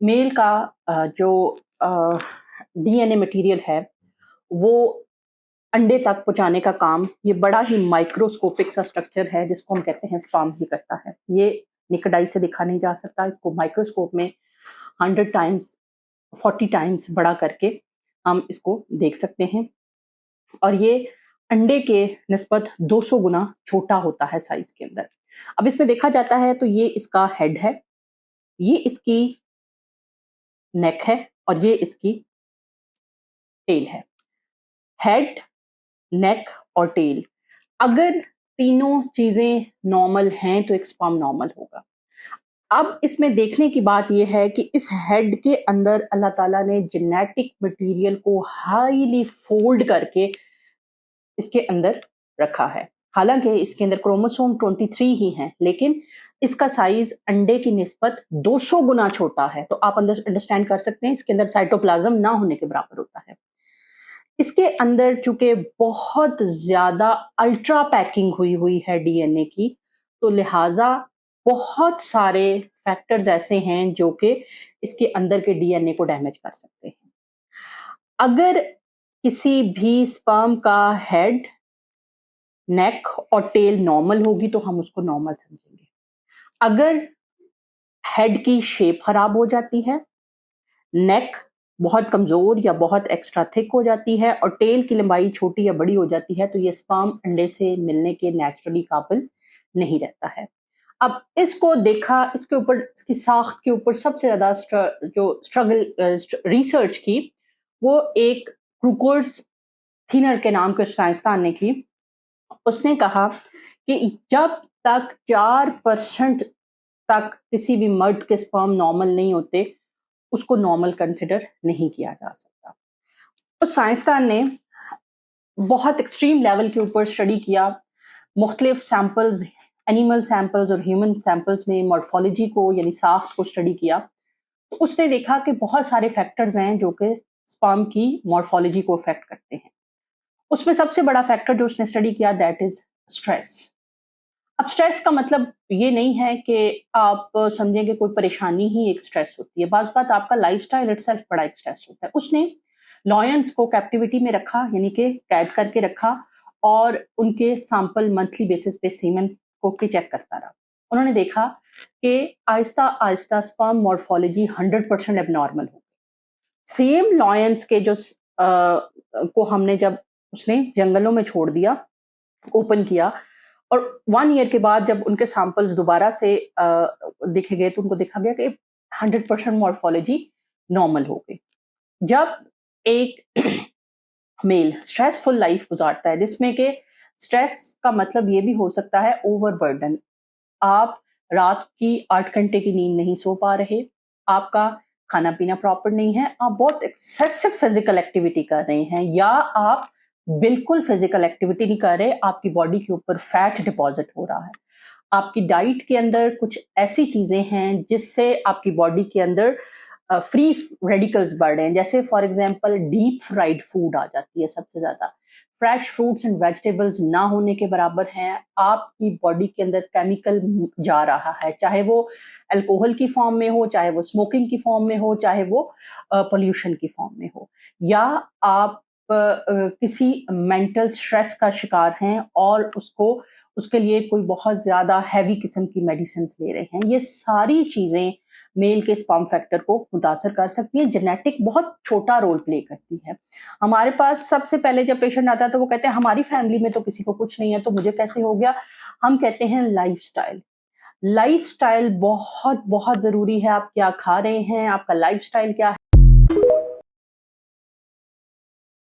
Mail का जो DNA material है, वो अंडे तक पहुँचाने का काम ये बड़ा ही माइक्रोस्कोपिक सा स्ट्रक्चर है जिसको हम कहते हैं स्पर्म ही करता है। ये नेकेड आई से देखा नहीं जा सकता, इसको माइक्रोस्कोप में 100 टाइम्स 40 टाइम्स बड़ा करके हम इसको देख सकते हैं और ये अंडे के निस्बत 200 गुना छोटा होता है साइज़ के अंदर। अब इसमें देखा जाता है तो ये इसका हेड है, ये इसकी नेक है और ये इसकी टेल है। हेड, नेक और टेल, अगर तीनों चीजें नॉर्मल हैं तो एक स्पर्म नॉर्मल होगा। अब इसमें देखने की बात यह है कि इस हेड के अंदर अल्लाह ताला ने जेनेटिक मटेरियल को हाईली फोल्ड करके इसके अंदर रखा है। हालांकि इसके अंदर क्रोमोसोम 23 ही हैं, लेकिन इसका साइज अंडे की निस्बत 200 गुना छोटा है। तो आप अंडरस्टैंड कर सकते हैं इसके अंदर साइटोप्लाज्म ना होने के बराबर होता है। इसके अंदर चूंकि बहुत ज्यादा अल्ट्रा पैकिंग हुई है डीएनए की, तो लिहाजा बहुत सारे फैक्टर्स ऐसे हैं जो कि इसके अंदर के डीएनए को डैमेज कर सकते हैं। अगर किसी भी स्पर्म का हेड, नेक और टेल नॉर्मल होगी तो हम उसको नॉर्मल समझेंगे। अगर हेड की शेप खराब हो जाती है, नेक बहुत कमजोर या बहुत एक्स्ट्रा थिक हो जाती है और टेल की लंबाई छोटी या बड़ी हो जाती है, तो ये स्पर्म अंडे से मिलने के नेचुरली काबिल नहीं रहता है। अब इसको देखा, इसके ऊपर, इसकी साख्त के ऊपर सबसे ज्यादा जो स्ट्रगल रिसर्च की, वो एक क्रूकोर्स थीनर के नाम के साइंसदान ने की। उसने कहा कि जब तक 4% तक किसी भी मर्द के स्पर्म नॉर्मल नहीं होते, उसको नॉर्मल कंसिडर नहीं किया जा सकता। तो साइंसदान ने बहुत एक्सट्रीम लेवल के ऊपर स्टडी किया, मुख्तलिफ सैंपल्स, एनिमल सैंपल्स और ह्यूमन सैंपल्स में मॉर्फोलॉजी को यानी साख्त को स्टडी किया। तो उसने देखा कि बहुत सारे फैक्टर्स हैं जो कि स्पर्म की मॉर्फोलॉजी को अफेक्ट करते हैं। उसमें सबसे बड़ा फैक्टर जो उसने स्टडी किया, दैट इज स्ट्रेस। अब स्ट्रेस का मतलब ये नहीं है कि आप समझें कि कोई परेशानी ही एक स्ट्रेस होती है। बाज़ बात आपका लाइफस्टाइल इटसेल्फ बड़ा एक स्ट्रेस होता है। उसने लॉयंस को कैप्टिविटी में रखा, यानी कि कैद करके रखा, और उनके सैंपल मंथली बेसिस पे सीमन को के चेक करता रहा। उन्होंने देखा कि Aahista Aahista sperm morphology 100% abnormal हो गई। सेम लॉयंस के जो को हमने जब उसने जंगलों में छोड़ दिया, ओपन किया, और 1 ईयर के बाद जब उनके सैंपल्स दोबारा से देखे गए तो उनको देखा गया कि 100% मॉर्फोलॉजी नॉर्मल हो गई। जब एक मेल स्ट्रेसफुल लाइफ गुजारता है, जिसमें कि स्ट्रेस का मतलब ये भी हो सकता है ओवरबर्डन, आप रात की 8 घंटे की नींद नहीं सो पा रहे, आपका खाना पीना प्रॉपर नहीं है, आप बहुत एक्सेसिव फिजिकल एक्टिविटी कर रहे हैं, या आप बिल्कुल फिजिकल एक्टिविटी नहीं कर रहे, आपकी बॉडी के ऊपर फैट डिपॉजिट हो रहा है, आपकी डाइट के अंदर कुछ ऐसी चीजें हैं जिससे आपकी बॉडी के अंदर फ्री रेडिकल्स बढ़ रहे हैं, जैसे for example deep fried food आ जाती है सबसे ज्यादा, फ्रेश फ्रूट्स एंड वेजिटेबल्स ना होने के बराबर हैं, आपकी बॉडी के अंदर केमिकल जा रहा है, चाहे वो अल्कोहल की फॉर्म में हो, चाहे वो स्मोकिंग की फॉर्म में हो, चाहे वो पोल्यूशन की फॉर्म में हो, या आप किसी मेंटल स्ट्रेस का शिकार हैं और उसके लिए कोई बहुत ज्यादा हैवी किस्म की मेडिसिन ले रहे हैं। ये सारी चीजें मेल के स्पर्म फैक्टर को मुतासर कर सकती है। जेनेटिक बहुत छोटा रोल प्ले करती है। हमारे पास सबसे पहले जब पेशेंट आता है तो वो कहते हैं हमारी फैमिली में तो किसी को कुछ नहीं है, तो मुझे कैसे हो गया। हम कहते हैं लाइफस्टाइल। लाइफस्टाइल बहुत बहुत जरूरी है। आप क्या खा रहे हैं, आपका लाइफस्टाइल क्या है।